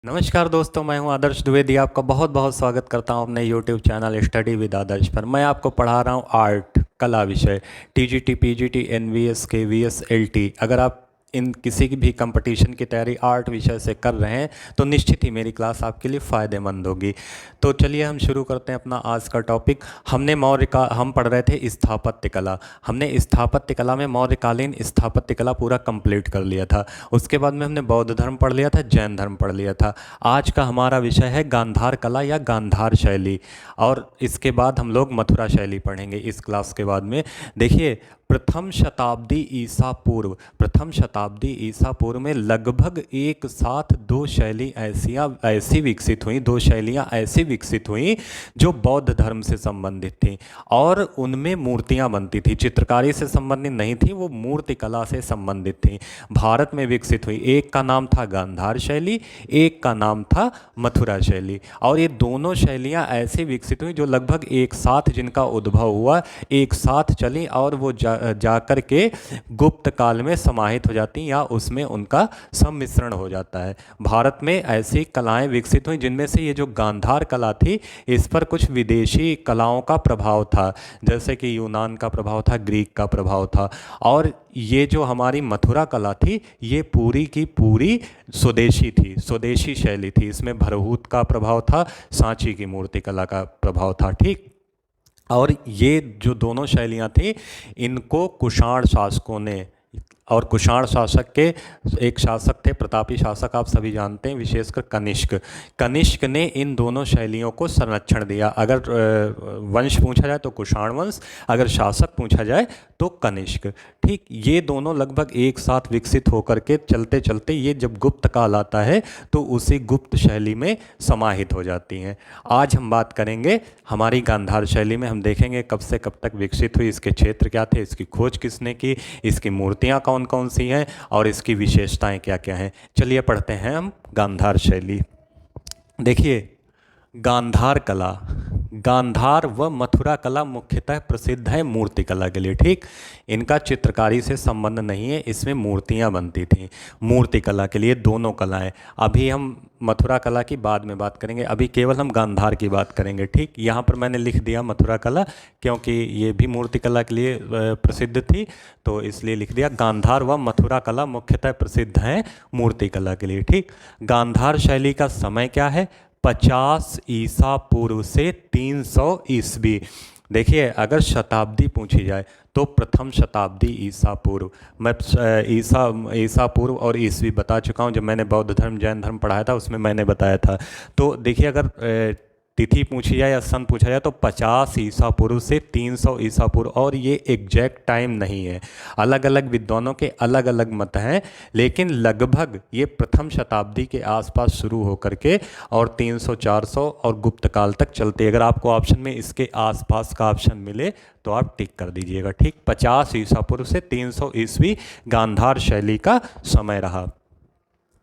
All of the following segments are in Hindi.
नमस्कार दोस्तों, मैं हूं आदर्श द्विवेदी। आपका बहुत बहुत स्वागत करता हूं अपने YouTube channel study with Adarsh पर। मैं आपको पढ़ा रहा हूं आर्ट कला विषय TGT, PGT, NVS, KVS, LT. अगर आप इन किसी की भी कंपटीशन की तैयारी आर्ट विषय से कर रहे हैं तो निश्चित ही मेरी क्लास आपके लिए फ़ायदेमंद होगी। तो चलिए हम शुरू करते हैं अपना आज का टॉपिक। हम पढ़ रहे थे स्थापत्य कला। हमने स्थापत्य कला में मौर्यकालीन स्थापत्य कला पूरा कंप्लीट कर लिया था। उसके बाद में हमने बौद्ध धर्म पढ़ लिया था, जैन धर्म पढ़ लिया था। आज का हमारा विषय है गांधार कला या गांधार शैली, और इसके बाद हम लोग मथुरा शैली पढ़ेंगे इस क्लास के बाद में। देखिए, प्रथम शताब्दी ईसा पूर्व में लगभग एक साथ दो शैलियाँ ऐसी विकसित हुई जो बौद्ध धर्म से संबंधित थी, और उनमें मूर्तियाँ बनती थी। चित्रकारी से संबंधित नहीं थी, वो मूर्ति कला से संबंधित थी। भारत में विकसित हुई। एक का नाम था गांधार शैली, एक का नाम था मथुरा शैली। और ये दोनों शैलियाँ ऐसी विकसित हुई जो लगभग एक साथ, जिनका उद्भव हुआ, एक साथ चली और वो जाकर के गुप्त काल में समाहित हो जाती या उसमें उनका सम्मिश्रण हो जाता है। भारत में ऐसी कलाएं विकसित हुई जिनमें से ये जो गांधार कला थी, इस पर कुछ विदेशी कलाओं का प्रभाव था, जैसे कि यूनान का प्रभाव था, ग्रीक का प्रभाव था। और ये जो हमारी मथुरा कला थी, ये पूरी की पूरी स्वदेशी थी, स्वदेशी शैली थी। इसमें भरहूत का प्रभाव था, सांची की मूर्ति कला का प्रभाव था। ठीक। और ये जो दोनों शैलियाँ थी, इनको कुषाण शासकों ने, और कुषाण शासक के एक शासक थे, प्रतापी शासक, आप सभी जानते हैं, विशेषकर कनिष्क ने इन दोनों शैलियों को संरक्षण दिया। अगर वंश पूछा जाए तो कुषाण वंश, अगर शासक पूछा जाए तो कनिष्क। ठीक, ये दोनों लगभग एक साथ विकसित होकर के चलते चलते ये जब गुप्त काल आता है तो उसी गुप्त शैली में समाहित हो जाती हैं। आज हम बात करेंगे हमारी गांधार शैली में। हम देखेंगे कब से कब तक विकसित हुई, इसके क्षेत्र क्या थे, इसकी खोज किसने की, इसकी मूर्तियाँ कौन कौन सी हैं और इसकी विशेषताएं क्या क्या हैं। चलिए पढ़ते हैं हम गांधार शैली। देखिए, गांधार कला, गांधार व मथुरा कला मुख्यतः प्रसिद्ध है मूर्ति कला के लिए। ठीक, इनका चित्रकारी से संबंध नहीं है, इसमें मूर्तियां बनती थीं। मूर्ति कला के लिए दोनों कलाएं। अभी हम मथुरा कला की बाद में बात करेंगे, अभी केवल हम गांधार की बात करेंगे। ठीक, यहाँ पर मैंने लिख दिया मथुरा कला क्योंकि ये भी मूर्ति कला के लिए प्रसिद्ध थी, तो इसलिए लिख दिया। गांधार व मथुरा कला मुख्यतः प्रसिद्ध हैं मूर्ति कला के लिए। ठीक, गांधार शैली का समय क्या है? 50 ईसा पूर्व से 300 ईस्वी। देखिए, अगर शताब्दी पूछी जाए तो प्रथम शताब्दी ईसा पूर्व। मैं ईसा पूर्व और ईस्वी बता चुका हूँ, जब मैंने बौद्ध धर्म जैन धर्म पढ़ाया था उसमें मैंने बताया था। तो देखिए, अगर तिथि पूछी जाए या सन पूछा जाए तो 50 ईसा पूर्व से 300 ईसा पूर्व, और ये एग्जैक्ट टाइम नहीं है। अलग अलग विद्वानों के अलग अलग मत हैं, लेकिन लगभग ये प्रथम शताब्दी के आसपास शुरू होकर के और 300, 400 और गुप्त काल तक चलते। अगर आपको ऑप्शन में इसके आसपास का ऑप्शन मिले तो आप टिक कर दीजिएगा। ठीक, 50 ईसा पूर्व से 300 ईस्वी गांधार शैली का समय रहा।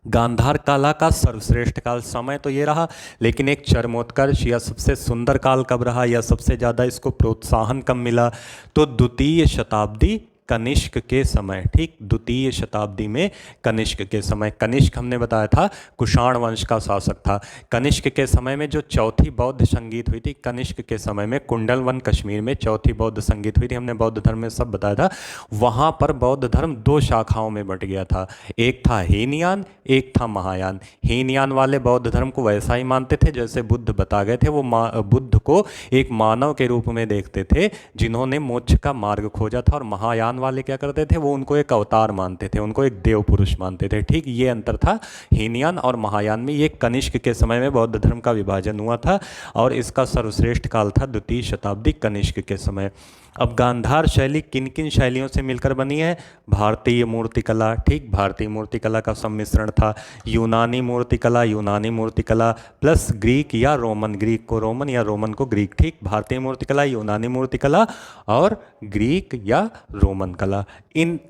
गांधार कला का सर्वश्रेष्ठ काल समय तो ये रहा, लेकिन एक चरमोत्कर्ष या सबसे सुंदर काल कब रहा या सबसे ज़्यादा इसको प्रोत्साहन कब मिला? तो द्वितीय शताब्दी कनिष्क के समय। ठीक, द्वितीय शताब्दी में कनिष्क के समय। कनिष्क हमने बताया था कुषाण वंश का शासक था। कनिष्क के समय में जो चौथी बौद्ध संगीत हुई थी, कनिष्क के समय में कुंडलवन कश्मीर में चौथी बौद्ध संगीत हुई थी, हमने बौद्ध धर्म में सब बताया था। वहाँ पर बौद्ध धर्म दो शाखाओं में बंट गया था, एक था हीनयान, एक था महायान। हीनयान वाले बौद्ध धर्म को वैसा ही मानते थे जैसे बुद्ध बता गए थे। वो बुद्ध को एक मानव के रूप में देखते थे जिन्होंने मोक्ष का मार्ग खोजा था, और महायान वाले क्या करते थे, वो उनको एक अवतार मानते थे, उनको एक देव पुरुष मानते थे। ठीक, ये अंतर था हीनयान और महायान में। ये कनिष्क के समय में बौद्ध धर्म का विभाजन हुआ था, और इसका सर्वश्रेष्ठ काल था द्वितीय शताब्दी कनिष्क के समय। अब गांधार शैली किन किन शैलियों से मिलकर बनी है? भारतीय मूर्तिकला। ठीक, भारतीय मूर्तिकला का सम्मिश्रण था। यूनानी मूर्तिकला प्लस ग्रीक या रोमन, ग्रीक को रोमन या रोमन को ग्रीक। ठीक, भारतीय मूर्तिकला, यूनानी मूर्तिकला और ग्रीक या रोमन कला, इन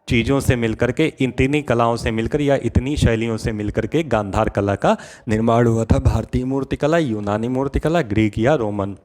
चीज़ों से मिलकर के, इतनी कलाओं से मिलकर या इतनी शैलियों से मिलकर के गांधार कला का निर्माण हुआ था। भारतीय मूर्तिकला, यूनानी मूर्तिकला, ग्रीक या रोमन।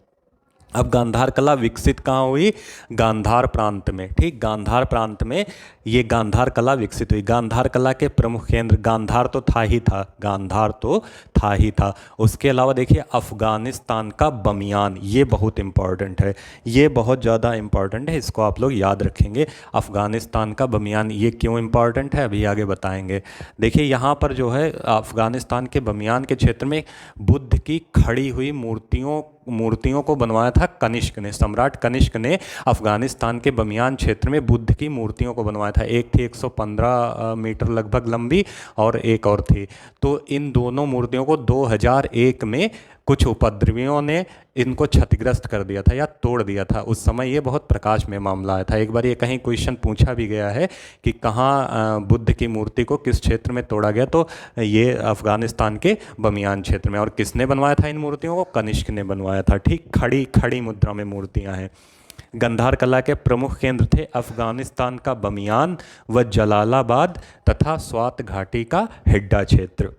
अब गांधार कला विकसित कहाँ हुई? गांधार प्रांत में, ठीक, गांधार प्रांत में ये गांधार कला विकसित हुई। गांधार कला के प्रमुख केंद्र, गांधार तो था ही था, गांधार तो था ही था। उसके अलावा देखिए अफ़गानिस्तान का बमियान, ये बहुत इम्पॉर्टेंट है, ये बहुत ज़्यादा इम्पॉर्टेंट है, इसको आप लोग याद रखेंगे। अफ़गानिस्तान का बमियान ये क्यों इम्पॉर्टेंट है अभी आगे बताएंगे। देखिए यहाँ पर जो है अफ़गानिस्तान के बमियान के क्षेत्र में बुद्ध की खड़ी हुई मूर्तियों को बनवाया था कनिष्क ने, सम्राट कनिष्क ने अफ़गानिस्तान के बमियान क्षेत्र में बुद्ध की मूर्तियों को बनवाया था। एक थी 115 मीटर लगभग लंबी और एक और थी। तो इन दोनों मूर्तियों को 2001 में कुछ उपद्रवियों ने इनको क्षतिग्रस्त कर दिया था या तोड़ दिया था। उस समय ये बहुत प्रकाश में मामला आया था। एक बार ये कहीं क्वेश्चन पूछा भी गया है कि कहाँ बुद्ध की मूर्ति को किस क्षेत्र में तोड़ा गया, तो ये अफ़गानिस्तान के बमियान क्षेत्र में। और किसने बनवाया था इन मूर्तियों को? कनिष्क ने बनवाया था, ठीक। खड़ी मुद्रा में मूर्तियाँ हैं। गांधार कला के प्रमुख केंद्र थे अफ़गानिस्तान का बमियान व जलालाबाद तथा स्वात घाटी का हिड्डा क्षेत्र।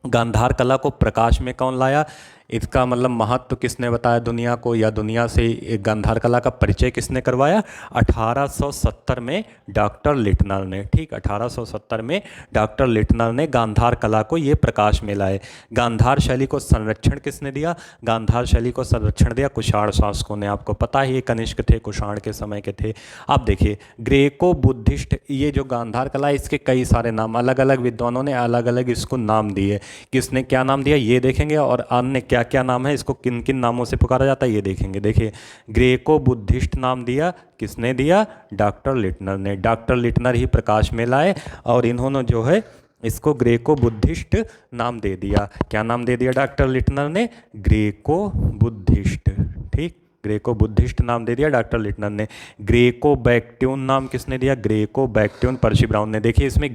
गांधार कला को प्रकाश में कौन लाया? इसका मतलब महत्व किसने बताया दुनिया को, या दुनिया से गांधार कला का परिचय किसने करवाया? 1870 में डॉक्टर लिटनर ने, ठीक, 1870 में डॉक्टर लिटनर ने गांधार कला को ये प्रकाश में लाए। गांधार शैली को संरक्षण किसने दिया? गांधार शैली को संरक्षण दिया कुषाण शासकों ने। आपको पता ही कनिष्क थे, कुषाण के समय के थे। अब देखिए ग्रेको बुद्धिस्ट, ये जो गांधार कला है इसके कई सारे नाम, अलग अलग विद्वानों ने अलग अलग इसको नाम दिए। किसने क्या नाम दिया ये देखेंगे, और अन्य क्या क्या नाम है, इसको किन किन नामों से पुकारा जाता है ये देखेंगे। देखिए ग्रेको बुद्धिस्ट नाम दिया किसने दिया? डॉक्टर लिटनर ने। डॉक्टर लिटनर ही प्रकाश में लाए और इन्होंने जो है इसको ग्रेको बुद्धिस्ट नाम दे दिया। क्या नाम दे दिया डॉक्टर लिटनर ने? ग्रेको बुद्धिस्ट, ठीक, ग्रेको बुद्धिस्ट नाम दे दिया डॉक्टर लिटनर ने। ग्रेको बैक्ट्यून नाम किसने दिया? ग्रेको बैक्ट्यून पर्सी ब्राउन ने। देखिए इसमें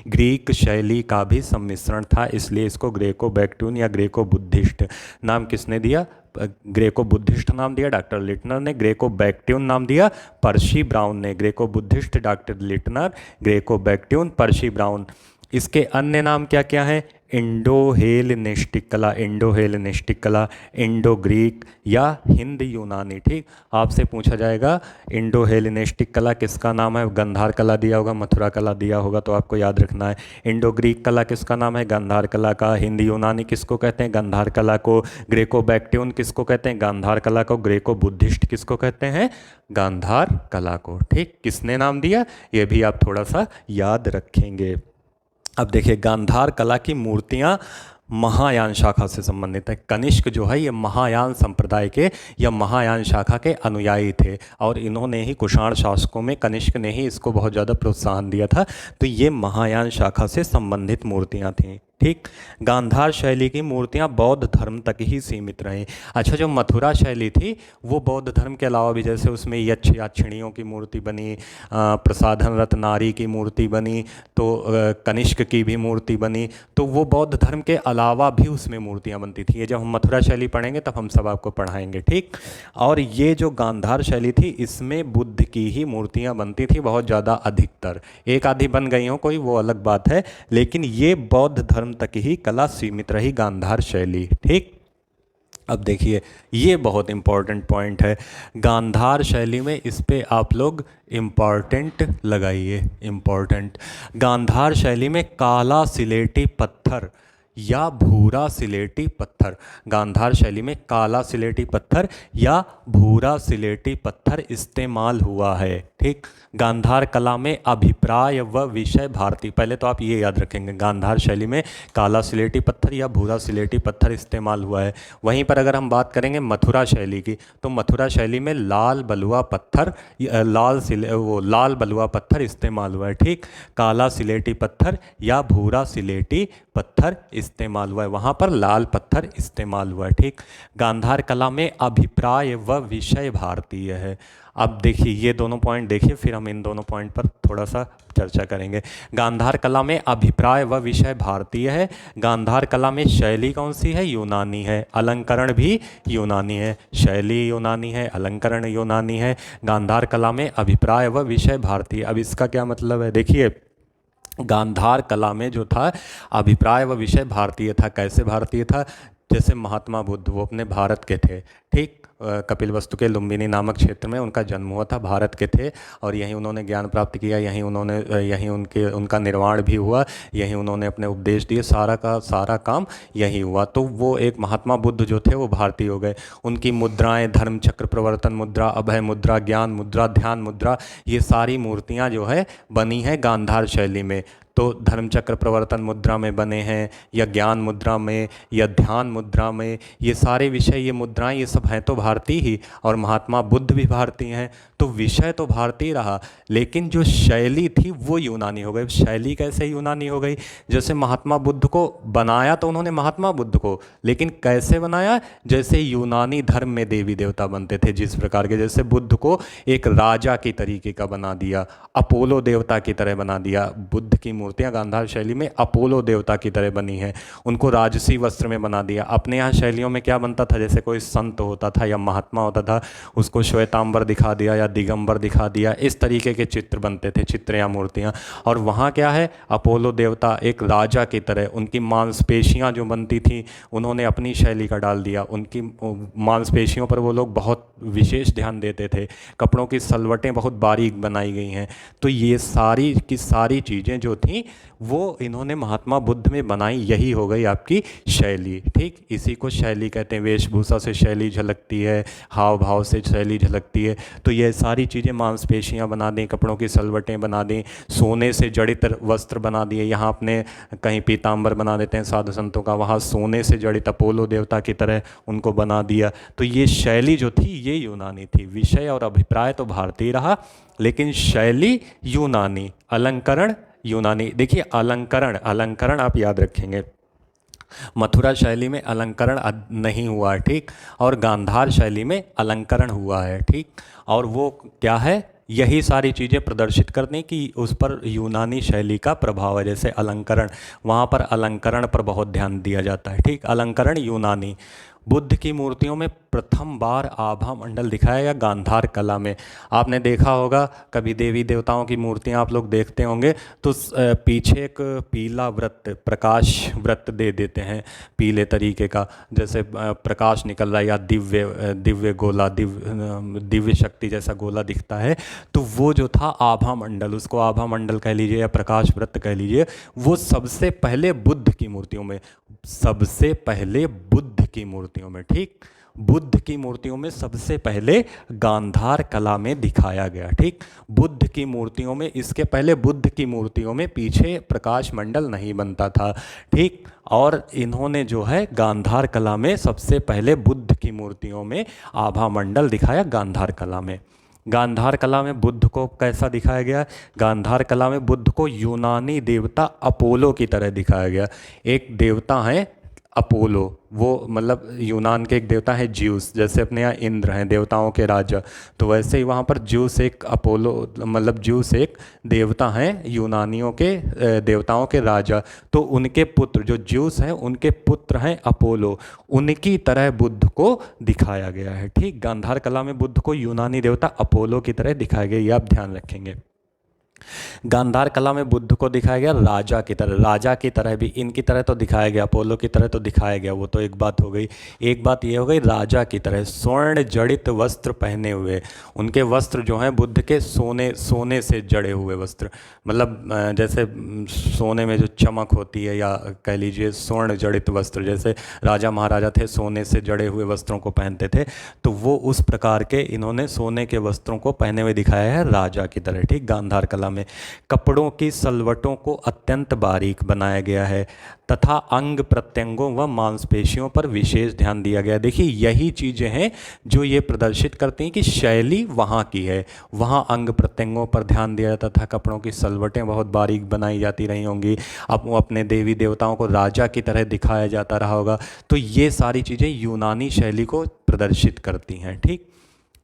ग्रीक शैली का भी सम्मिश्रण था, इसलिए इसको ग्रेको बैक्ट्यून या ग्रेको बुद्धिस्ट नाम किसने दिया? ग्रेको बुद्धिस्ट नाम दिया डॉक्टर लिटनर ने। ग्रेको बैक्ट्यून नाम दिया पर्सी ब्राउन ने। Greco Buddhist doctor Leitner, Greco Bactrian Percy Brown. इसके अन्य नाम क्या क्या हैं? इंडो हेलेनिस्टिक कला, इंडो हेलेनिस्टिक कला, इंडो ग्रीक या हिंद यूनानी, ठीक। आपसे पूछा जाएगा इंडो हेलेनिस्टिक कला किसका नाम है? गांधार कला दिया होगा, मथुरा कला दिया होगा, तो आपको याद रखना है। इंडो ग्रीक कला किसका नाम है? गांधार कला का। हिंद यूनानी किसको कहते हैं? गांधार कला को। ग्रेको बैक्ट्यून किसको कहते हैं? गांधार कला को। ग्रेको बुद्धिस्ट किसको कहते हैं? गांधार कला को, ठीक। किसने नाम दिया ये भी आप थोड़ा सा याद रखेंगे। अब देखिए गांधार कला की मूर्तियाँ महायान शाखा से संबंधित है। कनिष्क जो है ये महायान संप्रदाय के या महायान शाखा के अनुयायी थे और इन्होंने ही कुषाण शासकों में कनिष्क ने ही इसको बहुत ज़्यादा प्रोत्साहन दिया था। तो ये महायान शाखा से संबंधित मूर्तियाँ थीं, ठीक। गांधार शैली की मूर्तियाँ बौद्ध धर्म तक ही सीमित रहीं। अच्छा, जो मथुरा शैली थी वो बौद्ध धर्म के अलावा भी, जैसे उसमें यक्ष याक्षिणियों की मूर्ति बनी, प्रसाधनरत नारी की मूर्ति बनी, तो कनिष्क की भी मूर्ति बनी, तो वो बौद्ध धर्म के अलावा भी उसमें मूर्तियाँ बनती थी। ये जब हम मथुरा शैली पढ़ेंगे तब हम सब आपको पढ़ाएंगे, ठीक। और ये जो गांधार शैली थी इसमें बुद्ध की ही मूर्तियाँ बनती थी बहुत ज़्यादा, अधिकतर। एक आधी बन गई हों कोई, वो अलग बात है, लेकिन ये बौद्ध धर्म तक ही कला सीमित रही गांधार शैली, ठीक। अब देखिए ये बहुत इंपॉर्टेंट पॉइंट है गांधार शैली में, इस पे आप लोग इम्पॉर्टेंट लगाइए, इम्पॉर्टेंट। गांधार शैली में काला सिलेटी पत्थर या भूरा सिलेटी पत्थर, गांधार शैली में काला सिलेटी पत्थर या भूरा सिलेटी पत्थर इस्तेमाल हुआ है, ठीक। गांधार कला में अभिप्राय व विषय भारती, पहले तो आप ये याद रखेंगे गांधार शैली में काला सिलेटी पत्थर या भूरा सिलेटी पत्थर इस्तेमाल हुआ है। वहीं पर अगर हम बात करेंगे मथुरा शैली की, तो मथुरा शैली में लाल बलुआ पत्थर, लाल बलुआ पत्थर इस्तेमाल हुआ है, ठीक। काला सिलेटी पत्थर या भूरा सिलेटी पत्थर इस्तेमाल हुआ है, वहाँ पर लाल पत्थर इस्तेमाल हुआ है, ठीक। गांधार कला में अभिप्राय व विषय भारतीय है। अब देखिए ये दोनों पॉइंट देखिए, फिर हम इन दोनों पॉइंट पर थोड़ा सा चर्चा करेंगे। गांधार कला में अभिप्राय व विषय भारतीय है। गांधार कला में शैली कौन सी है? यूनानी है। अलंकरण भी यूनानी है, शैली यूनानी है, अलंकरण यूनानी है। गांधार कला में अभिप्राय व विषय भारतीय। अब इसका क्या मतलब है? देखिए गांधार कला में जो था अभिप्राय व विषय भारतीय था। कैसे भारतीय था? जैसे महात्मा बुद्ध वो अपने भारत के थे, ठीक। कपिलवस्तु के लुम्बिनी नामक क्षेत्र में उनका जन्म हुआ था, भारत के थे, और यहीं उन्होंने ज्ञान प्राप्त किया, यहीं उनका निर्वाण भी हुआ, यहीं उन्होंने अपने उपदेश दिए, सारा का सारा काम यहीं हुआ। तो वो एक महात्मा बुद्ध जो थे वो भारतीय हो गए। उनकी मुद्राएं, धर्म चक्र प्रवर्तन मुद्रा, अभय मुद्रा, ज्ञान मुद्रा, ध्यान मुद्रा, ये सारी मूर्तियाँ जो है बनी हैं गांधार शैली में। तो धर्मचक्र प्रवर्तन मुद्रा में बने हैं, या ज्ञान मुद्रा में, या ध्यान मुद्रा में, ये सारे विषय, ये मुद्राएं, ये सब हैं तो भारतीय ही, और महात्मा बुद्ध भी भारतीय हैं। तो विषय तो भारतीय रहा, लेकिन जो शैली थी वो यूनानी हो गई। शैली कैसे यूनानी हो गई? जैसे महात्मा बुद्ध को बनाया तो उन्होंने महात्मा बुद्ध को, लेकिन कैसे बनाया? जैसे यूनानी धर्म में देवी देवता बनते थे जिस प्रकार के, जैसे बुद्ध को एक राजा की तरीके का बना दिया, अपोलो देवता की तरह बना दिया। बुद्ध की मूर्तियाँ गांधार शैली में अपोलो देवता की तरह बनी हैं। उनको राजसी वस्त्र में बना दिया। अपने यहाँ शैलियों में क्या बनता था, जैसे कोई संत होता था या महात्मा होता था, उसको श्वेतांबर दिखा दिया या दिगंबर दिखा दिया, इस तरीके के चित्र बनते थे, चित्र या मूर्तियाँ। और वहाँ क्या है, अपोलो देवता एक राजा की तरह, उनकी मांसपेशियाँ जो बनती थी उन्होंने अपनी शैली का डाल दिया। उनकी मांसपेशियों पर वो लोग बहुत विशेष ध्यान देते थे। कपड़ों की सलवटें बहुत बारीक बनाई गई हैं। तो ये सारी की सारी चीज़ें जो थी वो इन्होंने महात्मा बुद्ध में बनाई, यही हो गई आपकी शैली, ठीक। इसी को शैली कहते हैं। वेशभूषा से शैली झलकती है, हाव भाव से शैली झलकती है। तो ये सारी चीज़ें, मांसपेशियाँ बना दें, कपड़ों की सलवटें बना दें, सोने से जड़ित वस्त्र बना दिए। यहाँ अपने कहीं पीताम्बर बना देते हैं साधु संतों का, वहाँ सोने से जड़ित अपोलो देवता की तरह उनको बना दिया। तो ये शैली जो थी ये यूनानी थी। विषय और अभिप्राय तो भारतीय रहा, लेकिन शैली यूनानी, अलंकरण यूनानी। देखिए अलंकरण आप याद रखेंगे, मथुरा शैली में अलंकरण नहीं हुआ है, ठीक, और गांधार शैली में अलंकरण हुआ है, ठीक। और वो क्या है, यही सारी चीज़ें प्रदर्शित करने की उस पर यूनानी शैली का प्रभाव है। जैसे अलंकरण, वहाँ पर अलंकरण पर बहुत ध्यान दिया जाता है, ठीक। अलंकरण यूनानी। बुद्ध की मूर्तियों में प्रथम बार आभा मंडल दिखाया गया गांधार कला में। आपने देखा होगा कभी देवी देवताओं की मूर्तियां आप लोग देखते होंगे तो पीछे एक पीला व्रत, प्रकाश व्रत दे देते हैं पीले तरीके का, जैसे प्रकाश निकल रहा है, या दिव्य गोला, दिव्य शक्ति जैसा गोला दिखता है। तो वो जो था आभा मंडल, उसको आभा मंडल कह लीजिए या प्रकाश व्रत कह लीजिए, वो सबसे पहले बुद्ध की मूर्तियों में, सबसे पहले बुद्ध की मूर्तियों में, ठीक, बुद्ध की मूर्तियों में सबसे पहले गांधार कला में दिखाया गया, ठीक। बुद्ध की मूर्तियों में, इसके पहले बुद्ध की मूर्तियों में पीछे प्रकाश मंडल नहीं बनता था, ठीक। और इन्होंने जो है गांधार कला में सबसे पहले बुद्ध की मूर्तियों में आभा मंडल दिखाया गांधार कला में। गांधार कला में बुद्ध को कैसा दिखाया गया? गांधार कला में बुद्ध को यूनानी देवता अपोलो की तरह दिखाया गया। एक देवता है अपोलो, वो मतलब यूनान के एक देवता है ज्यूस, जैसे अपने यहाँ इंद्र हैं देवताओं के राजा, तो वैसे ही वहाँ पर ज्यूस एक अपोलो, मतलब ज्यूस एक देवता हैं यूनानियों के देवताओं के राजा। तो उनके पुत्र जो ज्यूस हैं उनके पुत्र हैं अपोलो, उनकी तरह बुद्ध को दिखाया गया है, ठीक। गांधार कला में बुद्ध को यूनानी देवता अपोलो की तरह दिखाया गया, ये आप ध्यान रखेंगे। गांधार कला में बुद्ध को दिखाया गया राजा की तरह, राजा की तरह भी, इनकी तरह तो दिखाया गया, अपोलो की तरह तो दिखाया गया, वो तो एक बात हो गई। एक बात ये हो गई राजा की तरह स्वर्ण जड़ित वस्त्र पहने हुए, उनके वस्त्र जो हैं बुद्ध के सोने से जड़े हुए वस्त्र, मतलब जैसे सोने में जो चमक होती है, या कह लीजिए स्वर्ण जड़ित वस्त्र, जैसे राजा महाराजा थे सोने से जड़े हुए वस्त्रों को पहनते थे, तो वो उस प्रकार के इन्होंने सोने के वस्त्रों को पहने हुए दिखाया है राजा की तरह, ठीक। गांधार कला में कपड़ों की सलवटों को अत्यंत बारीक बनाया गया है तथा अंग प्रत्यंगों व मांसपेशियों पर विशेष ध्यान दिया गया। देखिए यही चीज़ें हैं जो ये प्रदर्शित करती हैं कि शैली वहाँ की है, वहाँ अंग प्रत्यंगों पर ध्यान दिया जाता था, कपड़ों की सलवटें बहुत बारीक बनाई जाती रही होंगी, अब वो अपने देवी देवताओं को राजा की तरह दिखाया जाता रहा होगा। तो ये सारी चीज़ें यूनानी शैली को प्रदर्शित करती हैं, ठीक।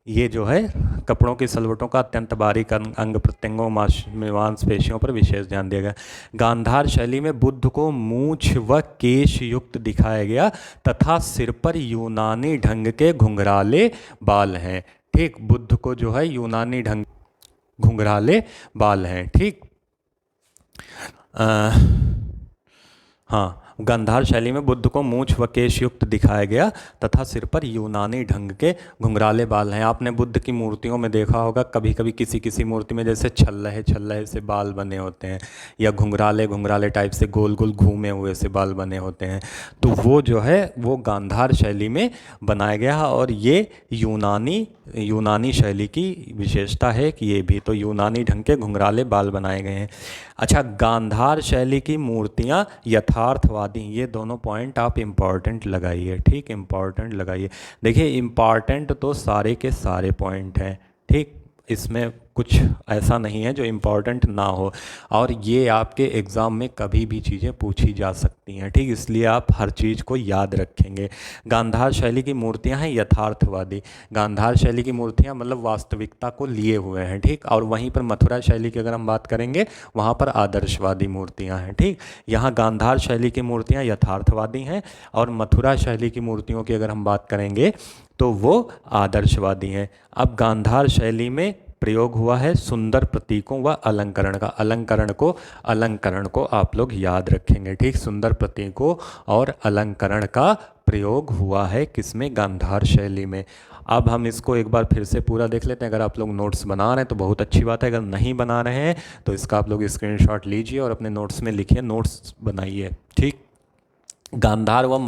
ये जो है कपड़ों की सलवटों का अत्यंत बारीक अंग प्रत्यंगों मांसपेशियों पर विशेष ध्यान दिया गया। गांधार शैली में बुद्ध को मूछ व केश युक्त दिखाया गया तथा सिर पर यूनानी ढंग के घुंघराले बाल हैं, ठीक। बुद्ध को जो है यूनानी ढंग घुंघराले बाल हैं, ठीक। हाँ, गांधार शैली में बुद्ध को मूंछ व केश युक्त दिखाया गया तथा सिर पर यूनानी ढंग के घुंघराले बाल हैं। आपने बुद्ध की मूर्तियों में देखा होगा, कभी कभी किसी किसी मूर्ति में जैसे छल्लहे छल्लहे से बाल बने होते हैं या घुंघराले घुंघराले टाइप से गोल गोल घूमे हुए से बाल बने होते हैं, तो वो जो है वो गांधार शैली में बनाया गया है। और ये यूनानी शैली की विशेषता है कि ये भी तो यूनानी ढंग के घुंघराले बाल बनाए गए हैं। अच्छा, गांधार शैली की मूर्तियाँ यथार्थवादी, ये दोनों पॉइंट आप इम्पॉर्टेंट लगाइए, ठीक, इम्पॉर्टेंट लगाइए। देखिए इम्पॉर्टेंट तो सारे के सारे पॉइंट हैं, ठीक, इसमें कुछ ऐसा नहीं है जो इम्पॉर्टेंट ना हो, और ये आपके एग्ज़ाम में कभी भी चीज़ें पूछी जा सकती हैं, ठीक, इसलिए आप हर चीज़ को याद रखेंगे। गांधार शैली की मूर्तियां हैं यथार्थवादी, गांधार शैली की मूर्तियां मतलब वास्तविकता को लिए हुए हैं, ठीक, और वहीं पर मथुरा शैली की अगर हम बात करेंगे वहाँ पर आदर्शवादी मूर्तियाँ हैं, ठीक। यहाँ गांधार शैली की मूर्तियाँ यथार्थवादी हैं और मथुरा शैली की मूर्तियों की अगर हम बात करेंगे तो वो आदर्शवादी हैं। अब गांधार शैली में प्रयोग हुआ है सुंदर प्रतीकों व अलंकरण का, अलंकरण को आप लोग याद रखेंगे, ठीक, सुंदर प्रतीकों और अलंकरण का प्रयोग हुआ है किसमें, गांधार शैली में। अब हम इसको एक बार फिर से पूरा देख लेते हैं। अगर आप लोग नोट्स बना रहे हैं तो बहुत अच्छी बात है, अगर नहीं बना रहे हैं तो इसका आप लोग स्क्रीनशॉट लीजिए और अपने नोट्स में लिखिए, नोट्स बनाइए, ठीक। गांधार व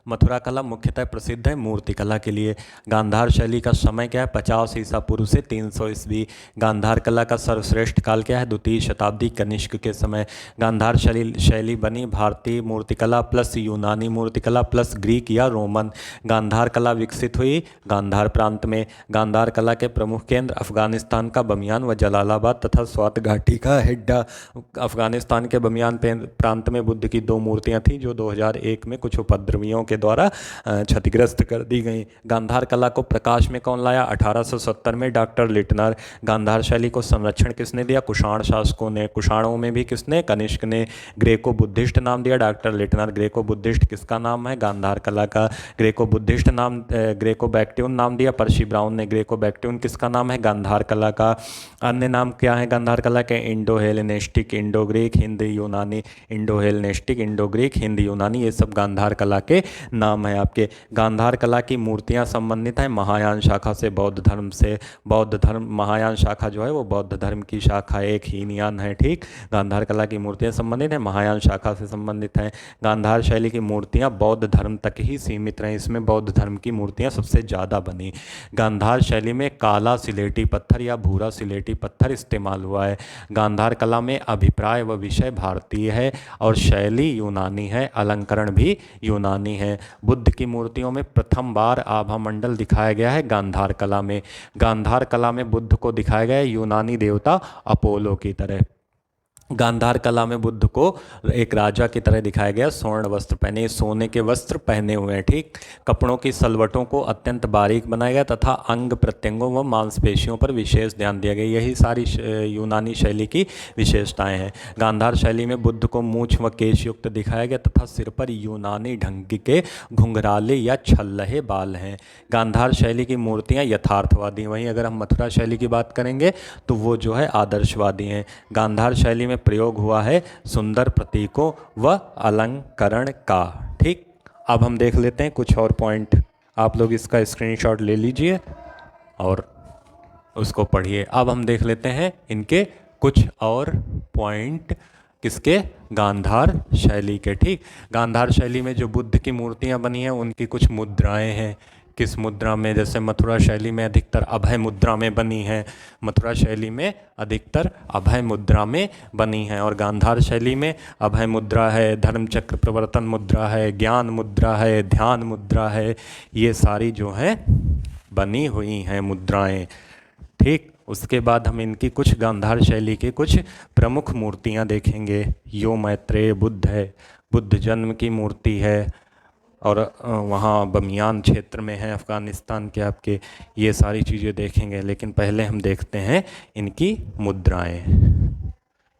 मथुरा कला मुख्यतः प्रसिद्ध है मूर्तिकला के लिए। गांधार शैली का समय क्या है, 50 ईसा पूर्व से 300 ईस्वी। गांधार कला का सर्वश्रेष्ठ काल क्या है, द्वितीय शताब्दी कनिष्क के समय। गांधार शैली बनी भारतीय मूर्तिकला प्लस यूनानी मूर्तिकला प्लस ग्रीक या रोमन। गांधार कला विकसित हुई गांधार प्रांत में। गांधार कला के प्रमुख केंद्र अफगानिस्तान का बमियान व जलालाबाद तथा स्वात घाटी का हिड्डा। अफगानिस्तान के बमियान प्रांत में बुद्ध की 2 मूर्तियाँ थीं जो 2001 में कुछ उपद्रवियों के द्वारा क्षतिग्रस्त कर दी गई। गांधार कला को प्रकाश में कौन लाया, 1870 में डॉक्टर लिटनर। गांधार शैली को संरक्षण किसने दिया, कुषाण शासकों ने। कुषाणों में भी किसने, कनिष्क ने। ग्रेको बुद्धिस्ट नाम दिया डॉक्टर लिटनर। ग्रेको बुद्धिस्ट किसका नाम है, गांधार कला का। ग्रेको बुद्धिस्ट नाम ग्रेको बैक्ट्यून नाम दिया पर्सी ब्राउन ने। ग्रेको बैक्ट्यून किसका नाम है, गांधार कला का। अन्य नाम क्या है गांधार कला के, इंडो हेलेनिस्टिक, इंडो ग्रीक, हिंद यूनानी। इंडो हेलेनिस्टिक, इंडो ग्रीक, हिंद यूनानी, ये सब गांधार कला के नाम है आपके। गांधार कला की मूर्तियां संबंधित हैं महायान शाखा से, बौद्ध धर्म से। बौद्ध धर्म, महायान शाखा जो है वो बौद्ध धर्म की शाखा एक हीनयान है, ठीक। गांधार कला की मूर्तियां संबंधित हैं महायान शाखा से संबंधित हैं। गांधार शैली की मूर्तियां बौद्ध धर्म तक ही सीमित रहीं, इसमें बौद्ध धर्म की मूर्तियां सबसे ज़्यादा बनी। गांधार शैली में काला सिलेटी पत्थर या भूरा सिलेटी पत्थर इस्तेमाल हुआ है। गांधार कला में अभिप्राय व विषय भारतीय है और शैली यूनानी है, अलंकरण भी यूनानी है। बुद्ध की मूर्तियों में प्रथम बार आभा मंडल दिखाया गया है गांधार कला में। गांधार कला में बुद्ध को दिखाया गया है यूनानी देवता अपोलो की तरह। गांधार कला में बुद्ध को एक राजा की तरह दिखाया गया, स्वर्ण वस्त्र पहने, सोने के वस्त्र पहने हुए हैं, ठीक। कपड़ों की सलवटों को अत्यंत बारीक बनाया गया तथा अंग प्रत्यंगों व मांसपेशियों पर विशेष ध्यान दिया गया। यही सारी यूनानी शैली की विशेषताएं हैं। गांधार शैली में बुद्ध को मूंछ व केश युक्त दिखाया गया तथा सिर पर यूनानी ढंग के घुंघराले या छल्लहे बाल हैं। गांधार शैली की मूर्तियाँ यथार्थवादी, वहीं अगर हम मथुरा शैली की बात करेंगे तो वो जो है आदर्शवादी हैं। गांधार शैली में प्रयोग हुआ है सुंदर प्रतीकों व अलंकरण का, ठीक। अब हम देख लेते हैं कुछ और पॉइंट, आप लोग इसका स्क्रीनशॉट ले लीजिए और उसको पढ़िए। अब हम देख लेते हैं इनके कुछ और पॉइंट, किसके, गांधार शैली के, ठीक। गांधार शैली में जो बुद्ध की मूर्तियां बनी हैं उनकी कुछ मुद्राएं हैं। किस मुद्रा में, जैसे मथुरा शैली में अधिकतर अभय मुद्रा में बनी है, मथुरा शैली में अधिकतर अभय मुद्रा में बनी है, और गांधार शैली में अभय मुद्रा है, धर्मचक्र प्रवर्तन मुद्रा है, ज्ञान मुद्रा है, ध्यान मुद्रा है, ये सारी जो हैं बनी हुई हैं मुद्राएं, ठीक। उसके बाद हम इनकी कुछ गांधार शैली के कुछ प्रमुख मूर्तियां देखेंगे। यो मैत्रेय बुद्ध है, बुद्ध जन्म की मूर्ति है और वहाँ बमियान क्षेत्र में है अफ़गानिस्तान के आपके, ये सारी चीज़ें देखेंगे। लेकिन पहले हम देखते हैं इनकी मुद्राएं,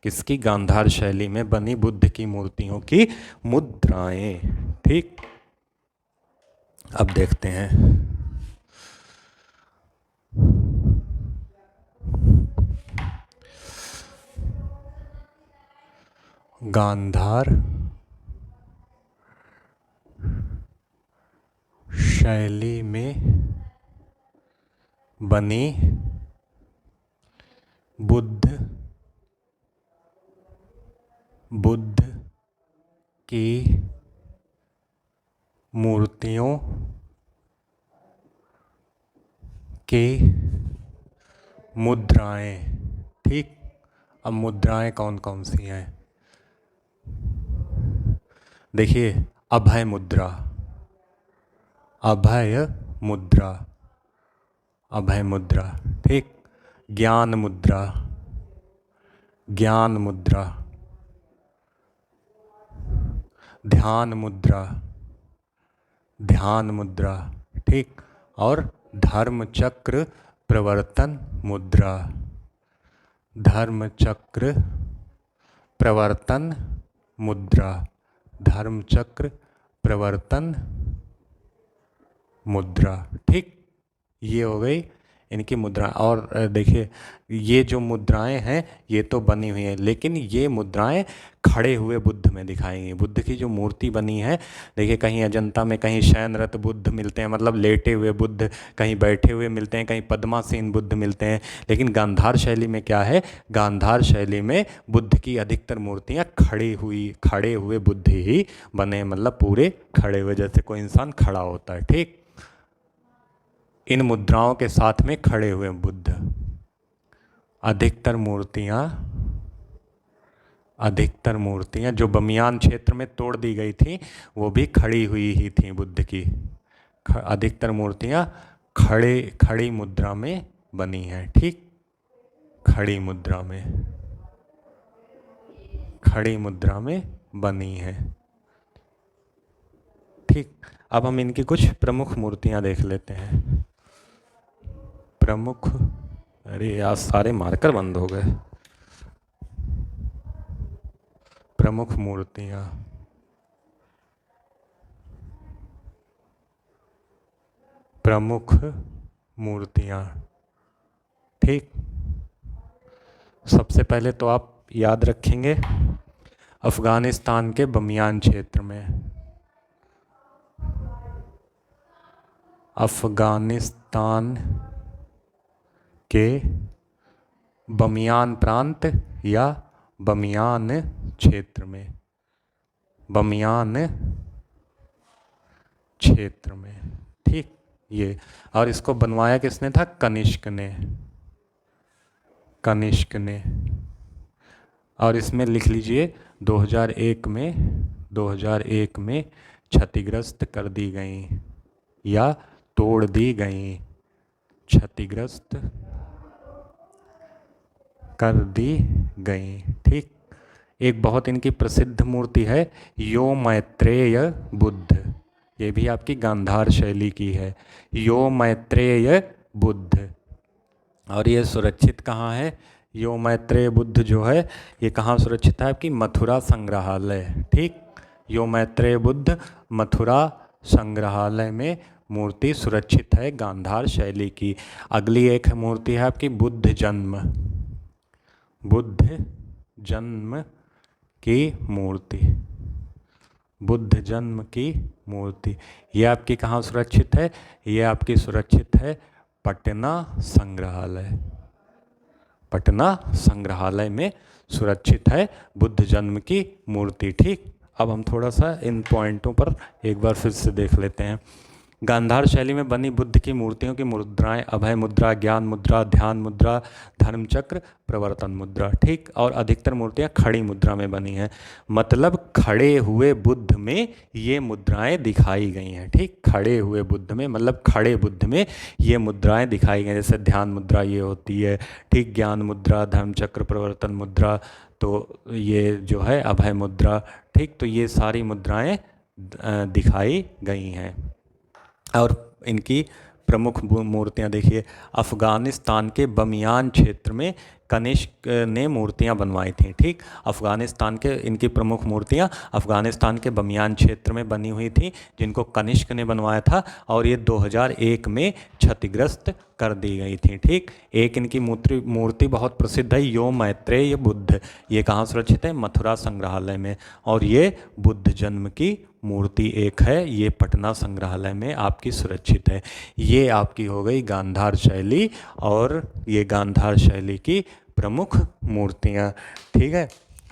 किसकी, गांधार शैली में बनी बुद्ध की मूर्तियों की मुद्राएं, ठीक। अब देखते हैं गांधार शैली में बनी बुद्ध की मूर्तियों की मुद्राएं। ठीक, अब मुद्राएं कौन कौन सी हैं? देखिए, अभय मुद्रा, अभय मुद्रा, अभय मुद्रा। ठीक, ज्ञान मुद्रा, ज्ञान मुद्रा, ध्यान मुद्रा, ध्यान मुद्रा। ठीक, और धर्म चक्र प्रवर्तन मुद्रा, धर्म चक्र प्रवर्तन मुद्रा, धर्म चक्र प्रवर्तन मुद्रा। ठीक, ये हो गई इनकी मुद्रा। और देखिए, ये जो मुद्राएं हैं ये तो बनी हुई हैं, लेकिन ये मुद्राएं खड़े हुए बुद्ध में दिखाई गई। बुद्ध की जो मूर्ति बनी है, देखिए कहीं अजंता में कहीं शयनरत बुद्ध मिलते हैं, मतलब लेटे हुए बुद्ध, कहीं बैठे हुए मिलते हैं, कहीं पद्मासीन बुद्ध मिलते हैं। लेकिन गांधार शैली में क्या है? गांधार शैली में बुद्ध की अधिकतर मूर्तियां खड़े हुए बुद्ध ही बने, मतलब पूरे खड़े हुए, जैसे कोई इंसान खड़ा होता है। ठीक, इन मुद्राओं के साथ में खड़े हुए बुद्ध। अधिकतर मूर्तियां जो बमियान क्षेत्र में तोड़ दी गई थी वो भी खड़ी हुई ही थी बुद्ध की। अधिकतर मूर्तियां खड़ी मुद्रा में बनी हैं। ठीक, खड़ी मुद्रा में बनी है। ठीक, अब हम इनकी कुछ प्रमुख मूर्तियां देख लेते हैं। प्रमुख, अरे यार सारे मार्कर बंद हो गए। प्रमुख मूर्तियां। ठीक, सबसे पहले तो आप याद रखेंगे अफगानिस्तान के बमियान क्षेत्र में, अफगानिस्तान के बमियान प्रांत या बमियान क्षेत्र में, बमियान क्षेत्र में। ठीक, ये, और इसको बनवाया किसने था? कनिष्क ने। और इसमें लिख लीजिए 2001 में क्षतिग्रस्त कर दी गई या तोड़ दी गई, क्षतिग्रस्त कर दी गई। ठीक, एक बहुत इनकी प्रसिद्ध मूर्ति है यो मैत्रेय बुद्ध, ये भी आपकी गांधार शैली की है, यो मैत्रेय बुद्ध। और ये सुरक्षित कहाँ है? यो मैत्रेय बुद्ध जो है ये कहाँ सुरक्षित है? आपकी मथुरा संग्रहालय। ठीक, यो मैत्रेय बुद्ध मथुरा संग्रहालय में मूर्ति सुरक्षित है गांधार शैली की। अगली एक मूर्ति है आपकी बुद्ध जन्म की मूर्ति, बुद्ध जन्म की मूर्ति। ये आपकी कहाँ सुरक्षित है? ये आपकी सुरक्षित है पटना संग्रहालय में सुरक्षित है बुद्ध जन्म की मूर्ति। ठीक, अब हम थोड़ा सा इन पॉइंटों पर एक बार फिर से देख लेते हैं। गांधार शैली में बनी बुद्ध की मूर्तियों की मुद्राएं अभय मुद्रा, ज्ञान मुद्रा, ध्यान मुद्रा, धर्म चक्र, प्रवर्तन मुद्रा। ठीक, और अधिकतर मूर्तियां खड़ी मुद्रा में बनी हैं, मतलब खड़े हुए बुद्ध में ये मुद्राएं दिखाई गई हैं। ठीक, खड़े हुए बुद्ध में, मतलब खड़े बुद्ध में ये मुद्राएं दिखाई गई, जैसे ध्यान मुद्रा ये होती है। ठीक, ज्ञान मुद्रा, धर्म चक्र, प्रवर्तन मुद्रा, तो ये जो है अभय मुद्रा। ठीक, तो ये सारी मुद्राएं दिखाई गई हैं। और इनकी प्रमुख मूर्तियां देखिए, अफ़गानिस्तान के बमियान क्षेत्र में कनिष्क ने मूर्तियां बनवाई थी। ठीक, अफ़गानिस्तान के इनकी प्रमुख मूर्तियां अफ़गानिस्तान के बमियान क्षेत्र में बनी हुई थी, जिनको कनिष्क ने बनवाया था, और ये 2001 में क्षतिग्रस्त कर दी गई थी। ठीक, एक इनकी मूर्ति बहुत प्रसिद्ध है यो मैत्रेय बुद्ध, ये कहाँ सुरक्षित है? मथुरा संग्रहालय में, और ये बुद्ध जन्म की मूर्ति एक है, ये पटना संग्रहालय में आपकी सुरक्षित है। ये आपकी हो गई गांधार शैली, और ये गांधार शैली की प्रमुख मूर्तियाँ। ठीक है,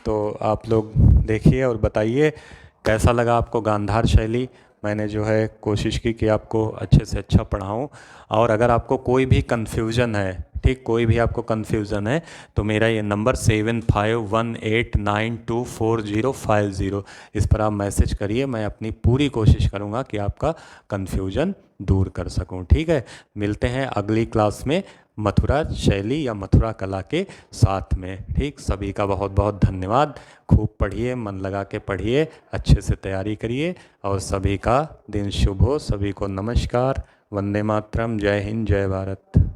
तो आप लोग देखिए और बताइए कैसा लगा आपको गांधार शैली। मैंने जो है कोशिश की कि आपको अच्छे से अच्छा पढ़ाऊँ, और अगर आपको कोई भी कन्फ्यूज़न है, ठीक, कोई भी आपको कन्फ्यूज़न है, तो मेरा ये नंबर 7518924050, इस पर आप मैसेज करिए। मैं अपनी पूरी कोशिश करूँगा कि आपका कन्फ्यूज़न दूर कर सकूँ। ठीक है, मिलते हैं अगली क्लास में मथुरा शैली या मथुरा कला के साथ में। ठीक, सभी का बहुत बहुत धन्यवाद। खूब पढ़िए, मन लगा के पढ़िए, अच्छे से तैयारी करिए, और सभी का दिन शुभ हो। सभी को नमस्कार, वंदे मातरम, जय हिंद, जय भारत।